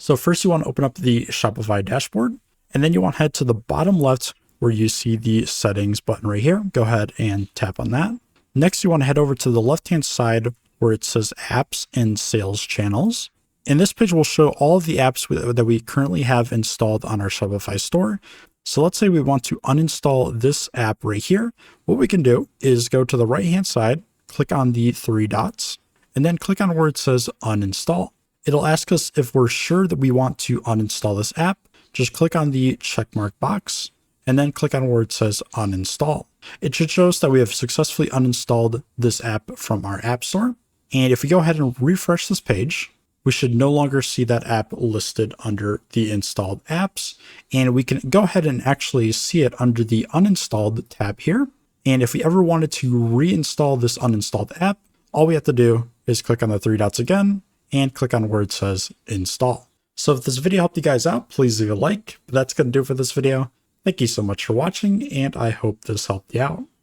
So first you want to open up the Shopify dashboard, and then you want to head to the bottom left where you see the settings button right here. Go ahead and tap on that. Next, you want to head over to the left-hand side where it says apps and sales channels. And this page will show all of the apps that we currently have installed on our Shopify store. So let's say we want to uninstall this app right here. What we can do is go to the right-hand side, click on the three dots, and then click on where it says uninstall. It'll ask us if we're sure that we want to uninstall this app. Just click on the checkmark box and then click on where it says uninstall. It should show us that we have successfully uninstalled this app from our app store. And if we go ahead and refresh this page, we should no longer see that app listed under the installed apps. And we can go ahead and actually see it under the uninstalled tab here. And if we ever wanted to reinstall this uninstalled app, all we have to do is click on the three dots again and click on where it says install. So if this video helped you guys out, please leave a like. But that's going to do it for this video. Thank you so much for watching, and I hope this helped you out.